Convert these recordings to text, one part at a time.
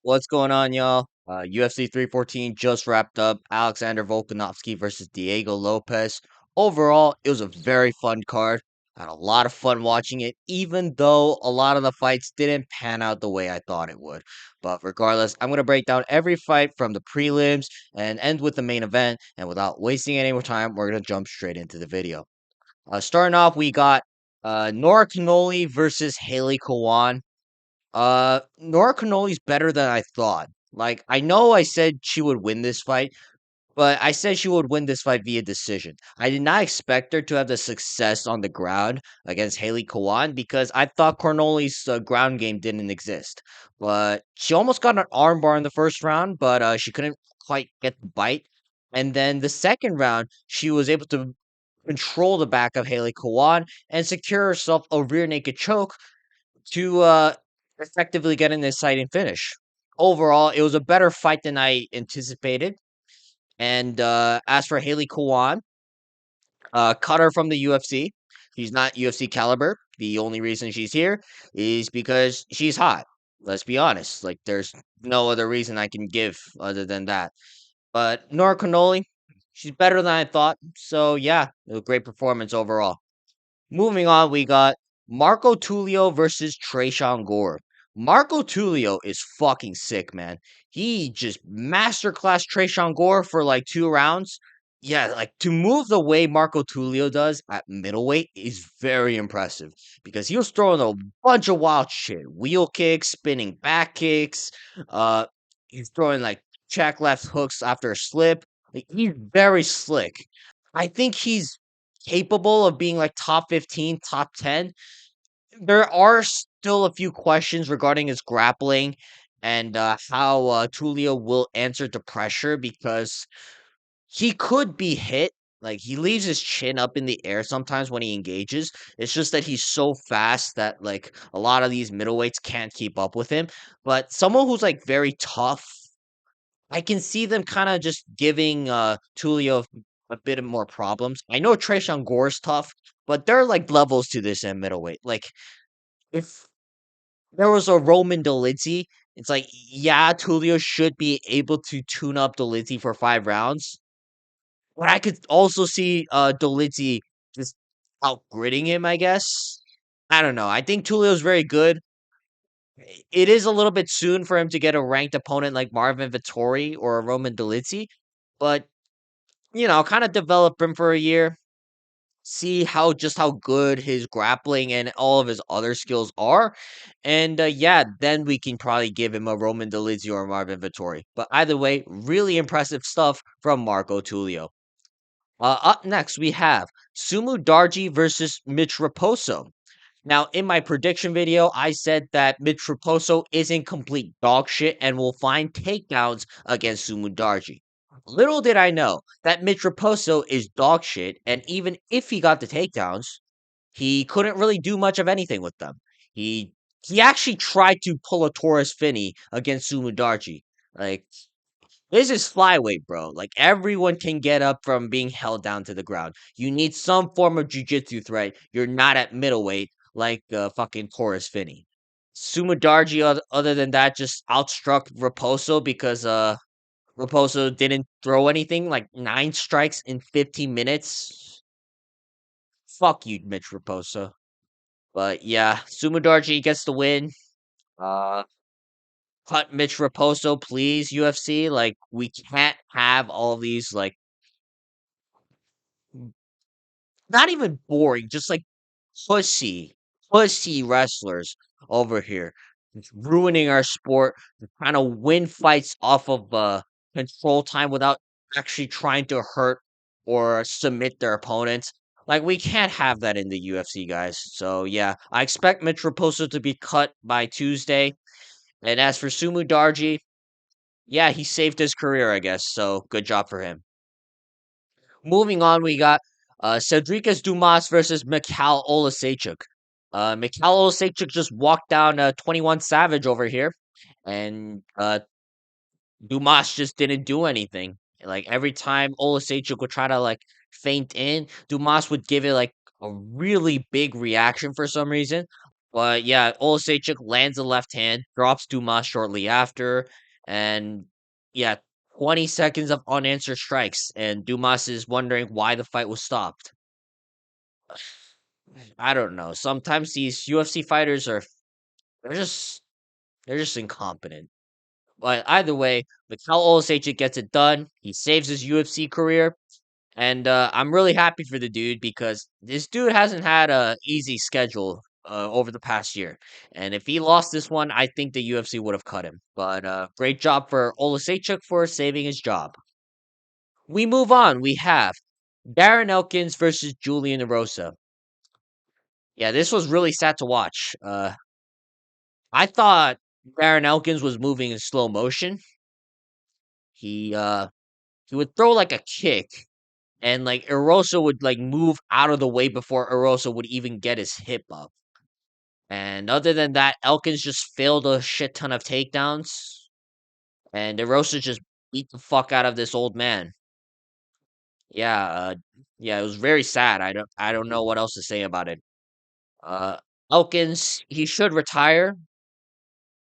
What's going on, y'all? UFC 314 just wrapped up. Alexander Volkanovski versus Diego Lopes. Overall, it was a very fun card. I had a lot of fun watching it, even though a lot of the fights didn't pan out the way I thought it would. But regardless, I'm going to break down every fight from the prelims and end with the main event. And without wasting any more time, we're going to jump straight into the video. Starting off, we got Nora Canoli versus Haley Kawan. Nora Canoli's better than I thought. Like, I know I said she would win this fight, but I said she would win this fight via decision. I did not expect her to have the success on the ground against Haley Kawan because I thought Canoli's ground game didn't exist. But she almost got an armbar in the first round, but she couldn't quite get the bite. And then the second round, she was able to control the back of Haley Kawan and secure herself a rear naked choke to effectively get an exciting finish. Overall, it was a better fight than I anticipated. And as for Haley Kwan, cut her from the UFC. She's not UFC caliber. The only reason she's here is because she's hot. Let's be honest. Like, there's no other reason I can give other than that. But Nora Canoli, she's better than I thought. So yeah, it was a great performance overall. Moving on, we got Marco Tulio versus Trayshawn Gore. Marco Tulio is fucking sick, man. He just masterclass Trayshawn Gore for like 2 rounds. Yeah, like to move the way Marco Tulio does at middleweight is very impressive because he was throwing a bunch of wild shit. Wheel kicks, spinning back kicks, uh he's throwing like check left hooks after a slip. Like, he's very slick. I think he's capable of being like top 15, top 10. There are still a few questions regarding his grappling and how Tulio will answer to pressure because he could be hit. Like, he leaves his chin up in the air sometimes when he engages. It's just that he's so fast that like a lot of these middleweights can't keep up with him. But someone who's like very tough, I can see them kinda just giving, Tulio a bit of more problems. I know Tresean Gore's tough, but there are, like, levels to this in middleweight. Like, if there was a Roman Dolidze, it's like, yeah, Tulio should be able to tune up Dolidze for 5 rounds, but I could also see, Dolidze just outgritting him, I guess. I don't know. I think Tulio's very good. It is a little bit soon for him to get a ranked opponent like Marvin Vettori or a Roman Dolidze, but kind of develop him for a year, see how good his grappling and all of his other skills are, and yeah, then we can probably give him a Roman Dolidze or a Marvin Vettori. But either way, really impressive stuff from Marco Tulio. Up next, we have Sumu Darji versus Mitch Raposo. Now, in my prediction video, I said that Mitch Raposo isn't complete dog shit and will find takedowns against Sumu Darji. Little did I know that Mitch Raposo is dog shit, and even if he got the takedowns, he couldn't really do much of anything with them. He he actually tried to pull a Taurus Finney against Sumu Darji. Like, this is flyweight, bro. Like, everyone can get up from being held down to the ground. You need some form of jujitsu threat. You're not at middleweight like fucking Taurus Finney. Sumadarji, other than that, just outstruck Raposo because Raposo didn't throw anything, like 9 strikes in 15 minutes. Fuck you, Mitch Raposo. But yeah, Sumadarji gets the win. Uh, cut Mitch Raposo, please, UFC. Like, we can't have all these like not even boring, just like pussy, pussy wrestlers over here. Just ruining our sport, trying to win fights off of control time without actually trying to hurt or submit their opponents. Like, we can't have that in the UFC, guys. So yeah, I expect Mitch Raposo to be cut by Tuesday. And as for Sumu Darji, yeah, he saved his career, I guess. So good job for him. Moving on, we got Cedricus Dumas versus Mikhail Olasechuk. Mikhail Olasechuk just walked down 21 Savage over here, and Dumas just didn't do anything. Like, every time Olasechuk would try to like feint in, Dumas would give it like a really big reaction for some reason. But yeah, Olasechuk lands a left hand, drops Dumas shortly after, and yeah, 20 seconds of unanswered strikes, and Dumas is wondering why the fight was stopped. I don't know. Sometimes these UFC fighters are they're just they're just incompetent. But either way, Mikhail Olasechuk gets it done. He saves his UFC career. And I'm really happy for the dude because this dude hasn't had a easy schedule over the past year. And if he lost this one, I think the UFC would have cut him. But great job for Olasechuk for saving his job. We move on. We have Darren Elkins versus Julian Erosa. Yeah, this was really sad to watch. I thought Darren Elkins was moving in slow motion. He uh, he would throw like a kick, and like Erosa would like move out of the way before Erosa would even get his hip up. And other than that, Elkins just failed a shit ton of takedowns, and Erosa just beat the fuck out of this old man. Yeah, yeah, it was very sad. I don't know what else to say about it. Uh, Elkins, he should retire.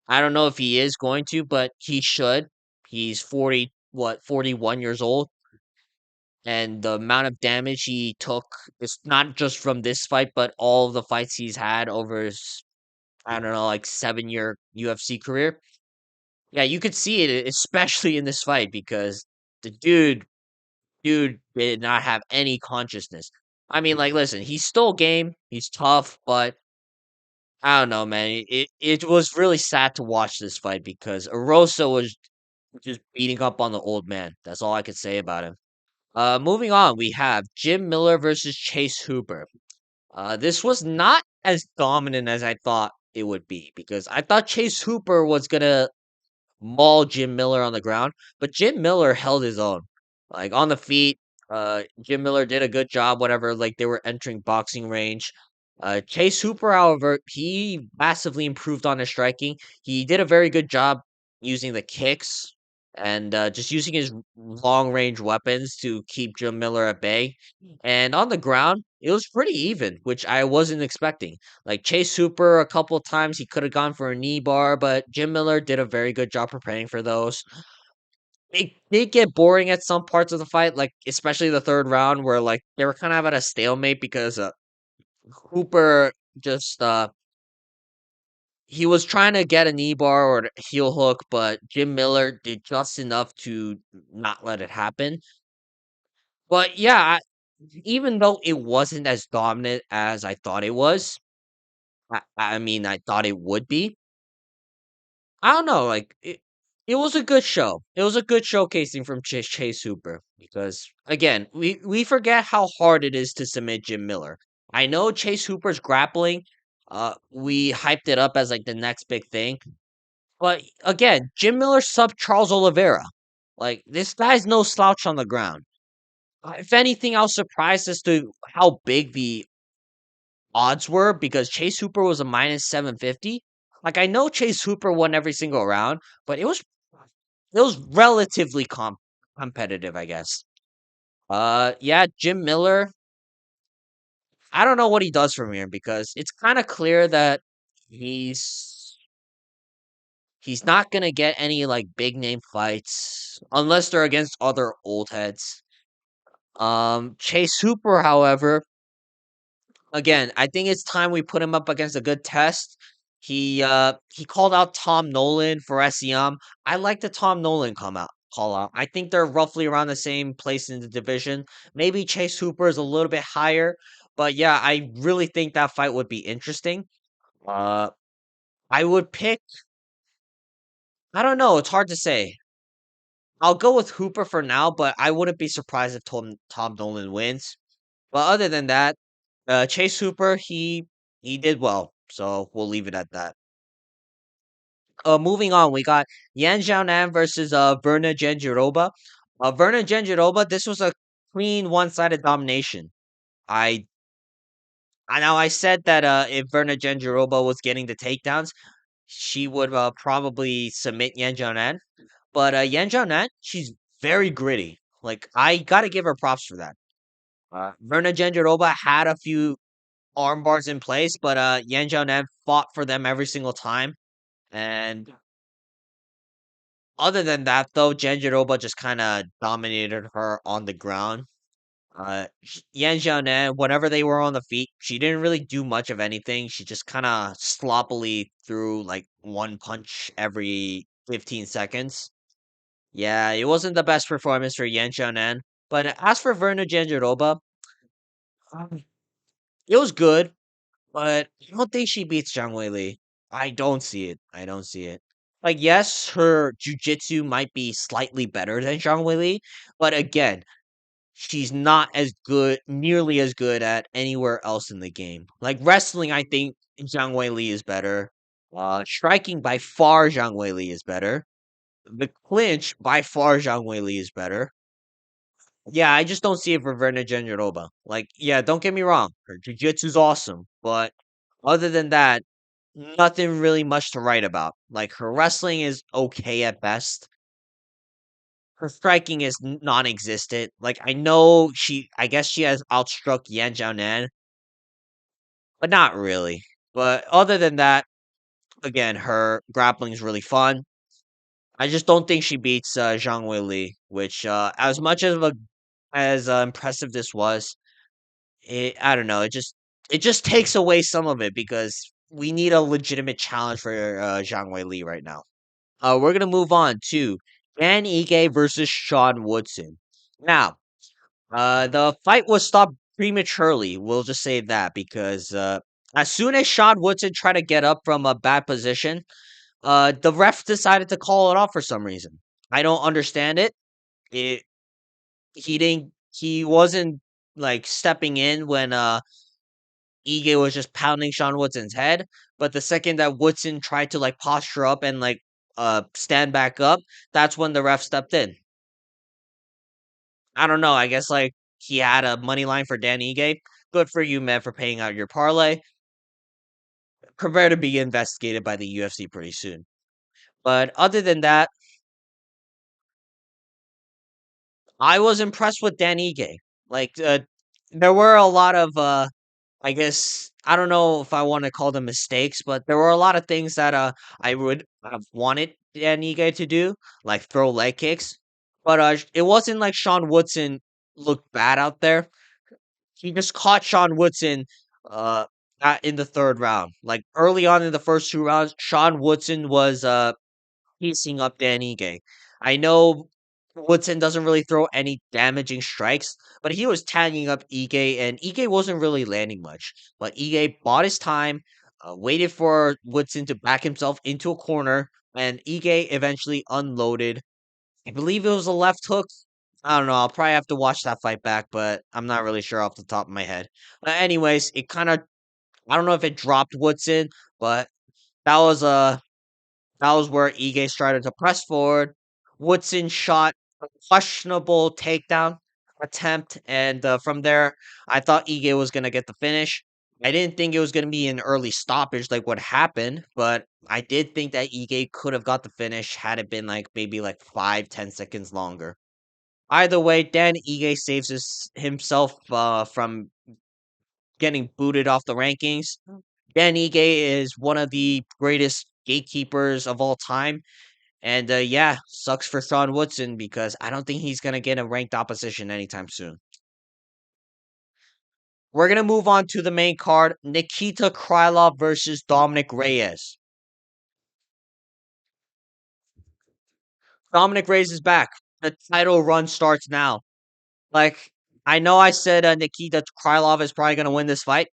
I don't know if he is going to, but he should. He's 41 years old, and the amount of damage he took is not just from this fight, but all of the fights he's had over his, I don't know, like 7-year UFC career. Yeah, you could see it, especially in this fight, because the dude did not have any consciousness. I mean, like, listen, he's still game, he's tough, but I don't know, man. It was really sad to watch this fight because Erosa was just beating up on the old man. That's all I could say about him. Moving on, we have Jim Miller versus Chase Hooper. This was not as dominant as I thought it would be because I thought Chase Hooper was gonna maul Jim Miller on the ground, but Jim Miller held his own. Like on the feet, Jim Miller did a good job, whatever, like they were entering boxing range. Chase Hooper, however, he massively improved on his striking. He did a very good job using the kicks and just using his long range weapons to keep Jim Miller at bay. And on the ground, it was pretty even, which I wasn't expecting. Like Chase Hooper, a couple of times he could have gone for a knee bar, but Jim Miller did a very good job preparing for those. It did get boring at some parts of the fight, like especially the third round, where like they were kind of at a stalemate because Hooper just he was trying to get a knee bar or a heel hook, but Jim Miller did just enough to not let it happen. But yeah, even though it wasn't as dominant as I thought it was, I mean, I thought it would be. I don't know, like it was a good show. It was a good showcasing from Chase Hooper because again, we forget how hard it is to submit Jim Miller. I know Chase Hooper's grappling. We hyped it up as like the next big thing, but again, Jim Miller sub Charles Oliveira. Like this guy's no slouch on the ground. If anything, I was surprised as to how big the odds were because Chase Hooper was a minus 750. Like I know Chase Hooper won every single round, but it was relatively competitive, I guess. Yeah, Jim Miller, I don't know what he does from here because it's kind of clear that he's he's not going to get any like big name fights unless they're against other old heads. Chase Hooper, however, again, I think it's time we put him up against a good test. He called out Tom Nolan for SEM. I like the Tom Nolan come out call out. I think they're roughly around the same place in the division. Maybe Chase Hooper is a little bit higher, but yeah, I really think that fight would be interesting. Uh I would pick I don't know, it's hard to say. I'll go with Hooper for now, but I wouldn't be surprised if Tom Nolan wins. But other than that, Chase Hooper, he did well, so we'll leave it at that. Moving on, we got Yan Xiaonan versus Verna Jandiroba. Verna Jandiroba, this was a clean one-sided domination. I I know I said that if Verna Jandiroba was getting the takedowns, she would probably submit Yan Xiaonan. But Yan Xiaonan, she's very gritty. Like I gotta give her props for that. Verna Jandiroba had a few. arm bars in place, but Yan Xiaonan fought for them every single time. And other than that, though, Jandiroba just kind of dominated her on the ground. Yan Xiaonan, whenever they were on the feet, she didn't really do much of anything. She just kind of sloppily threw like one punch every 15 seconds. Yeah, it wasn't the best performance for Yan Xiaonan. But as for Verna Jandiroba, um, it was good, but I don't think she beats Zhang Weili. I don't see it. I don't see it. Like, yes, her jujitsu might be slightly better than Zhang Weili, but again, she's not as good, nearly as good at anywhere else in the game. Like wrestling, I think Zhang Weili is better. Striking by far, Zhang Weili is better. The clinch by far, Zhang Weili is better. Yeah, I just don't see it for Verna Jandiroba. Like, yeah, don't get me wrong, her jiu-jitsu's awesome, but other than that, nothing really much to write about. Like, her wrestling is okay at best. Her striking is non-existent. Like, I guess she has outstruck Yan Jiaonan, but not really. But other than that, again, her grappling is really fun. I just don't think she beats Zhang Weili, which, as much as impressive this was, I don't know. It just takes away some of it because we need a legitimate challenge for Zhang Weili right now. We're gonna move on to Dan Ige versus Sean Woodson. Now, the fight was stopped prematurely. We'll just say that because as soon as Sean Woodson tried to get up from a bad position, the ref decided to call it off for some reason. I don't understand it. It he wasn't like stepping in when Ige was just pounding Sean Woodson's head, but the second that Woodson tried to like posture up and like stand back up, that's when the ref stepped in. I don't know. I guess like he had a money line for Dan Ige. Good for you, man, for paying out your parlay. Prepare to be investigated by the UFC pretty soon. But other than that, I was impressed with Dan Ige. Like, there were a lot of, I guess, I don't know if I want to call them mistakes, but there were a lot of things that I would have wanted Dan Ige to do, like throw leg kicks. But it wasn't like Sean Woodson looked bad out there. He just caught Sean Woodson uh in the third round. Like early on in the first two rounds, Sean Woodson was piecing up Dan Ige. I know Woodson doesn't really throw any damaging strikes, but he was tagging up Ige, and Ige wasn't really landing much. But Ige bought his time, waited for Woodson to back himself into a corner, and Ige eventually unloaded. I believe it was a left hook. I don't know. I'll probably have to watch that fight back, but I'm not really sure off the top of my head. Anyways, it kind of I don't know if it dropped Woodson, but that was that was where Ige started to press forward. Woodson shot a questionable takedown attempt, and from there, I thought Ige was gonna get the finish. I didn't think it was gonna be an early stoppage like what happened, but I did think that Ige could have got the finish had it been like maybe like 5-10 seconds longer. Either way, Dan Ige saves himself from getting booted off the rankings. Dan Ige is one of the greatest gatekeepers of all time. And yeah, sucks for Sean Woodson because I don't think he's going to get a ranked opposition anytime soon. We're going to move on to the main card Nikita Krylov versus Dominic Reyes. Dominic Reyes is back. The title run starts now. Like, I know I said Nikita Krylov is probably going to win this fight,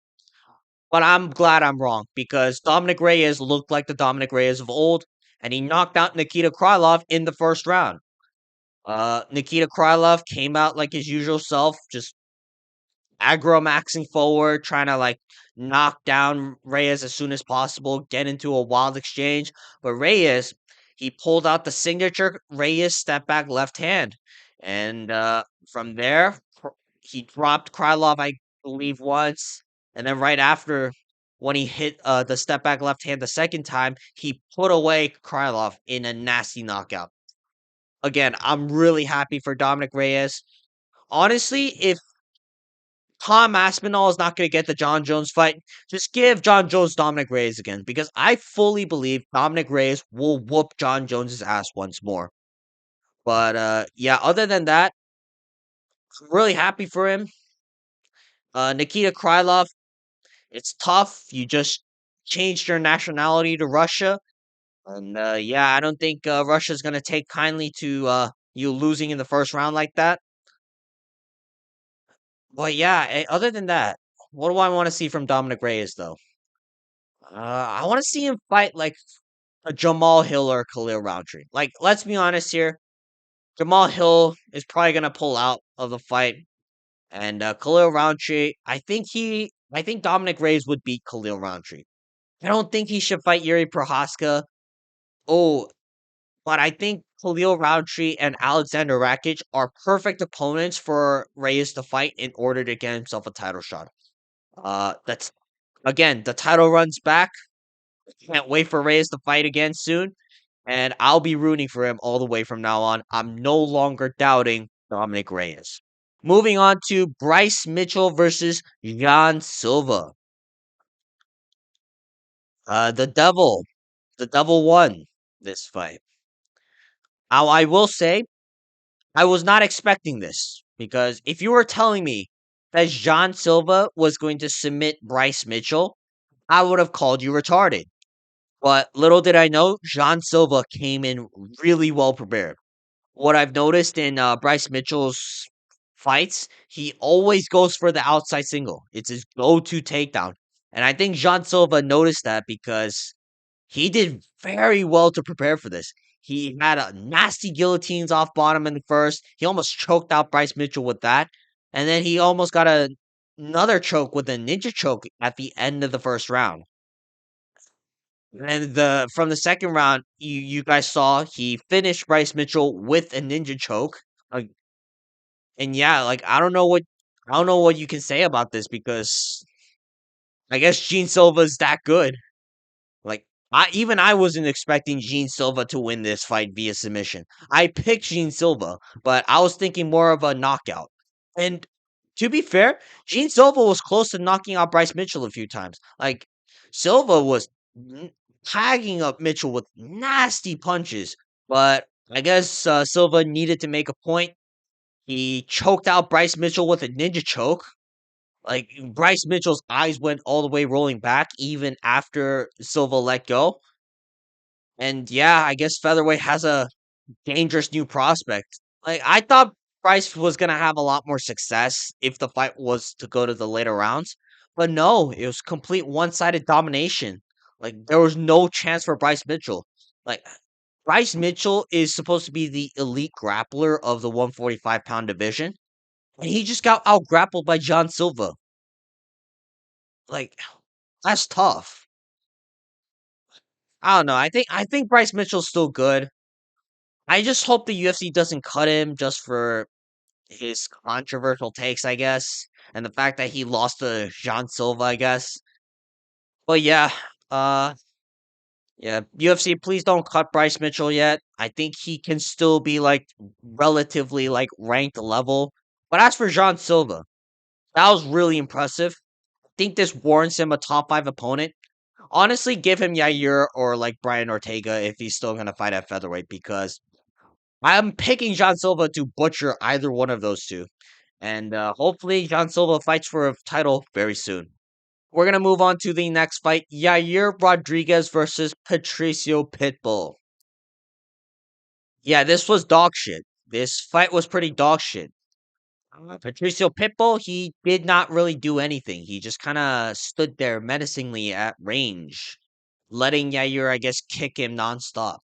but I'm glad I'm wrong because Dominic Reyes looked like the Dominic Reyes of old, and he knocked out Nikita Krylov in the first round. Nikita Krylov came out like his usual self, just aggro maxing forward, trying to like knock down Reyes as soon as possible, get into a wild exchange. But Reyes, he pulled out the signature Reyes step back left hand. And from there, he dropped Krylov, I believe, once. And then right after, when he hit the step back left hand the second time, he put away Krylov in a nasty knockout. Again, I'm really happy for Dominic Reyes. Honestly, if Tom Aspinall is not going to get the John Jones fight. Just give John Jones Dominic Reyes again because I fully believe Dominic Reyes will whoop John Jones's ass once more. But yeah, other than that, I'm really happy for him. Nikita Krylov, it's tough. You just changed your nationality to Russia. And yeah, I don't think Russia's going to take kindly to you losing in the first round like that. But yeah, other than that, what do I want to see from Dominic Reyes, though? I want to see him fight like a Jamal Hill or Khalil Roundtree. Like, let's be honest here. Jamal Hill is probably going to pull out of the fight. And Khalil Roundtree, I think Dominic Reyes would beat Khalil Roundtree. I don't think he should fight Yuri Prohaska. Oh, but I think Khalil Roundtree and Alexander Rakic are perfect opponents for Reyes to fight in order to get himself a title shot. That's again, the title runs back. Can't wait for Reyes to fight again soon, and I'll be rooting for him all the way from now on. I'm no longer doubting Dominic Reyes. Moving on to Bryce Mitchell versus Jan Silva. The devil won this fight. Now, I will say, I was not expecting this because if you were telling me that Jan Silva was going to submit Bryce Mitchell, I would have called you retarded. But little did I know, Jan Silva came in really well prepared. What I've noticed in Bryce Mitchell's fights, he always goes for the outside single. It's his go-to takedown. And I think Jan Silva noticed that because he did very well to prepare for this. He had a nasty guillotines off bottom in the first. He almost choked out Bryce Mitchell with that. And then he almost got another choke with a ninja choke at the end of the first round. And the from the second round, you guys saw he finished Bryce Mitchell with a ninja choke. Like, and yeah, like I don't know what you can say about this because I guess Gene Silva's that good. Like I wasn't expecting Gene Silva to win this fight via submission. I picked Gene Silva, but I was thinking more of a knockout. And to be fair, Gene Silva was close to knocking out Bryce Mitchell a few times. Like Silva was tagging up Mitchell with nasty punches, but I guess Silva needed to make a point. He choked out Bryce Mitchell with a ninja choke. Like Bryce Mitchell's eyes went all the way rolling back even after Silva let go. And yeah, I guess featherweight has a dangerous new prospect. Like I thought Bryce was gonna have a lot more success if the fight was to go to the later rounds. But no, it was complete one-sided domination. Like there was no chance for Bryce Mitchell. Like Bryce Mitchell is supposed to be the elite grappler of the 145-pound division, and he just got out grappled by John Silva. Like that's tough. I don't know. I think Bryce Mitchell's still good. I just hope the UFC doesn't cut him just for his controversial takes, I guess, and the fact that he lost to Jean Silva, I guess. But yeah, uh, yeah, UFC, please don't cut Bryce Mitchell yet. I think he can still be like relatively like ranked level. But as for Jean Silva, that was really impressive. I think this warrants him a top five opponent. Honestly, give him Yair or like Brian Ortega if he's still gonna fight at featherweight because I'm picking John Silva to butcher either one of those two. And hopefully, John Silva fights for a title very soon. We're going to move on to the next fight Yair Rodriguez versus Patricio Pitbull. Yeah, this was dog shit. This fight was pretty dog shit. Patricio Pitbull, he did not really do anything. He just kind of stood there menacingly at range, letting Yair, I guess, kick him nonstop.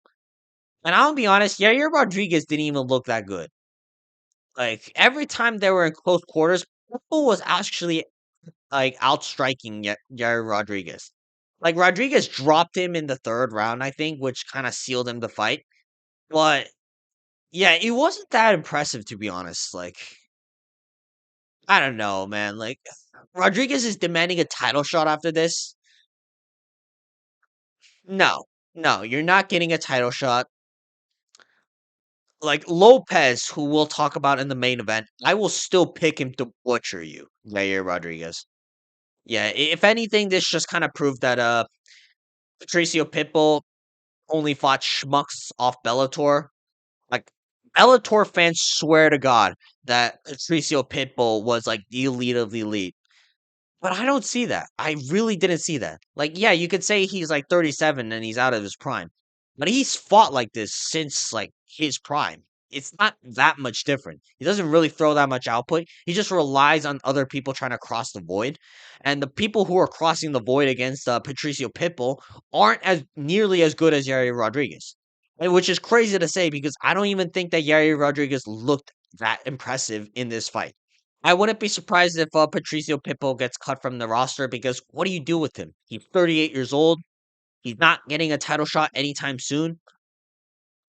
And I'll be honest, Yair Rodriguez didn't even look that good. Like every time they were in close quarters, Pitbull was actually like outstriking Yair Rodriguez. Like Rodriguez dropped him in the third round, I think, which kind of sealed him the fight. But yeah, it wasn't that impressive to be honest. Like I don't know, man. Like Rodriguez is demanding a title shot after this. No, no, you're not getting a title shot. Like Lopez, who we'll talk about in the main event, I will still pick him to butcher you, Yair Rodriguez. Yeah, if anything, this just kind of proved that Patricio Pitbull only fought schmucks off Bellator. Like Bellator fans swear to God that Patricio Pitbull was like the elite of the elite. But I don't see that. I really didn't see that. Like, yeah, you could say he's like 37 and he's out of his prime. But he's fought like this since like his prime. It's not that much different. He doesn't really throw that much output. He just relies on other people trying to cross the void. And the people who are crossing the void against Patricio Pitbull aren't as nearly as good as Yair Rodriguez. Which is crazy to say because I don't even think that Yair Rodriguez looked that impressive in this fight. I wouldn't be surprised if Patricio Pitbull gets cut from the roster because what do you do with him? He's 38 years old. He's not getting a title shot anytime soon.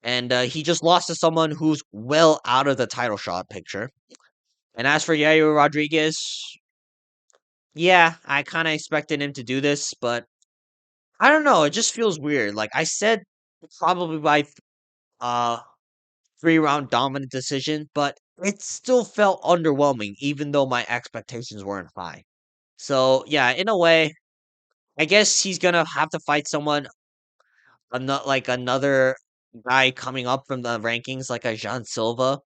And he just lost to someone who's well out of the title shot picture. And as for Yair Rodriguez, yeah, I kind of expected him to do this, but I don't know. It just feels weird. Like I said, probably by uh 3 round dominant decision, but it still felt underwhelming, even though my expectations weren't high. So yeah, in a way, I guess he's gonna have to fight someone, like another guy coming up from the rankings, like a Jean Silva.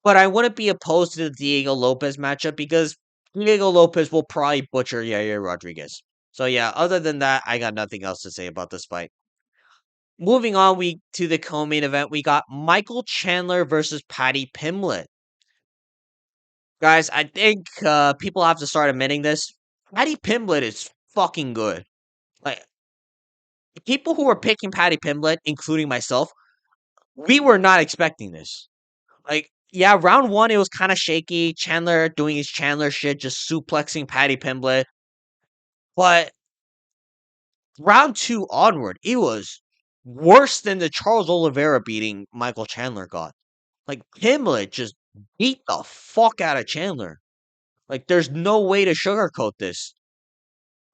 But I wouldn't be opposed to the Diego Lopez matchup because Diego Lopez will probably butcher Yair Rodriguez. So yeah, other than that, I got nothing else to say about this fight. Moving on, we to the co-main event. We got Michael Chandler versus Patty Pimblett. Guys, I think people have to start admitting this. Patty Pimblett is fucking good. Like people who were picking Patty Pimblett, including myself, we were not expecting this. Like, yeah, round one it was kind of shaky. Chandler doing his Chandler shit, just suplexing Patty Pimblett. But round two onward, it was worse than the Charles Oliveira beating Michael Chandler got. Like Pimblett just beat the fuck out of Chandler. Like, there's no way to sugarcoat this.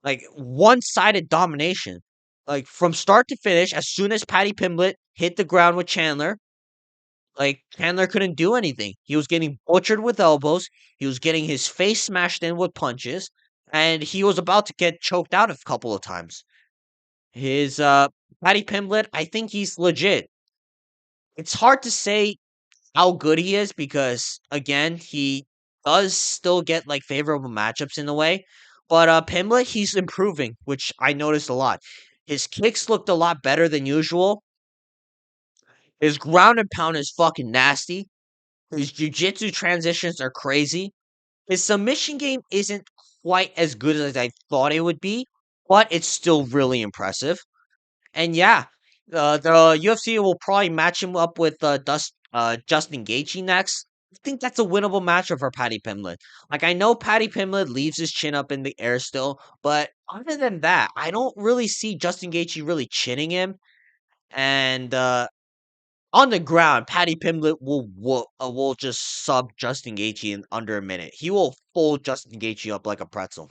Like one-sided domination. Like from start to finish, as soon as Patty Pimblett hit the ground with Chandler, like Chandler couldn't do anything. He was getting butchered with elbows. He was getting his face smashed in with punches, and he was about to get choked out a couple of times. His Patty Pimblett, I think he's legit. It's hard to say how good he is because again, he does still get like favorable matchups in a way. But Pimblett, he's improving, which I noticed a lot. His kicks looked a lot better than usual. His ground and pound is fucking nasty. His jiu-jitsu transitions are crazy. His submission game isn't quite as good as I thought it would be, but it's still really impressive. And yeah, the UFC will probably match him up with Justin Gaethje next. I think that's a winnable matchup for Patty Pimblett. Like I know Patty Pimblett leaves his chin up in the air still, but other than that, I don't really see Justin Gaethje really chinning him. And on the ground, Patty Pimblett will just sub Justin Gaethje in under a minute. He will fold Justin Gaethje up like a pretzel.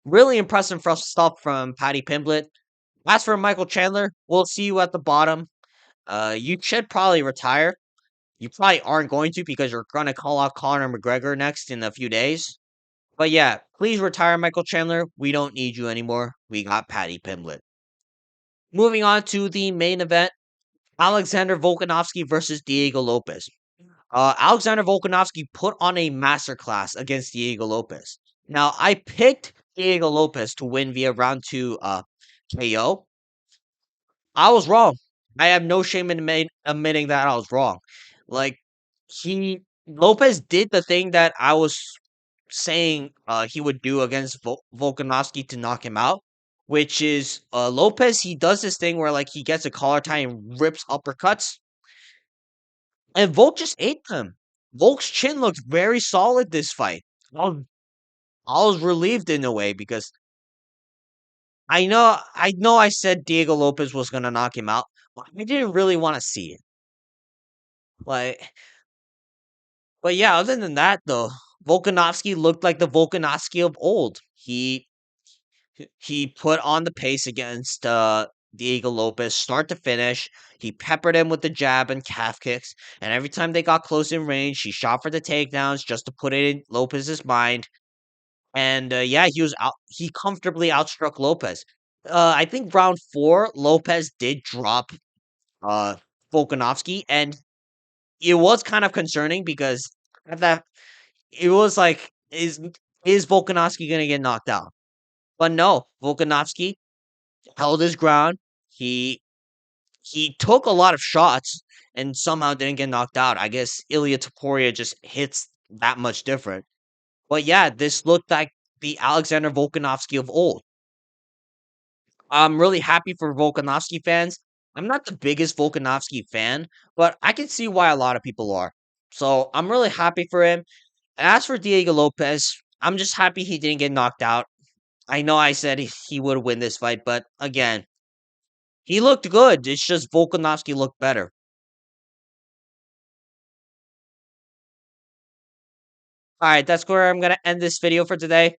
Really impressive stuff from Patty Pimblett. As for Michael Chandler, we'll see you at the bottom. You should probably retire. You probably aren't going to because you're gonna call out Conor McGregor next in a few days. But yeah, please retire, Michael Chandler. We don't need you anymore. We got Patty Pimblett. Moving on to the main event. Alexander Volkanovski versus Diego Lopes. Alexander Volkanovski put on a masterclass against Diego Lopes. Now, I picked Diego Lopes to win via round two KO. I was wrong. I have no shame in admitting that I was wrong. Like, Lopez did the thing that I was saying he would do against Volkanovski to knock him out, which is Lopez, he does this thing where like he gets a collar tie and rips uppercuts. And Volk just ate them. Volk's chin looked very solid this fight. I was, I was relieved in a way because I know I said Diego Lopez was gonna knock him out, but I didn't really want to see it. Like, but yeah, other than that though, Volkanovski looked like the Volkanovski of old. He put on the pace against Diego Lopes start to finish. He peppered him with the jab and calf kicks, and every time they got close in range, he shot for the takedowns just to put it in Lopez's mind. And yeah, he comfortably outstruck Lopez. I think round 4, Lopez did drop uh Volkanovski, and it was kind of concerning because at that it was like, is Volkanovski gonna get knocked out? But no, Volkanovski held his ground. He he took a lot of shots and somehow didn't get knocked out. I guess Ilya Taporia just hits that much different. But yeah, this looked like the Alexander Volkanovski of old. I'm really happy for Volkanovski fans. I'm not the biggest Volkanovski fan, but I can see why a lot of people are. So I'm really happy for him. As for Diego Lopez, I'm just happy he didn't get knocked out. I know I said he would win this fight, but again, he looked good. It's just Volkanovski looked better. All right, that's where I'm gonna end this video for today.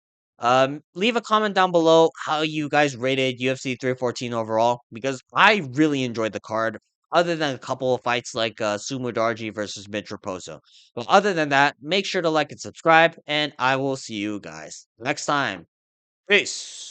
Leave a comment down below how you guys rated UFC 314 overall because I really enjoyed the card. Other than a couple of fights like Sumo Darji versus Mitch Raposo. But other than that, make sure to like and subscribe, and I will see you guys next time. Peace.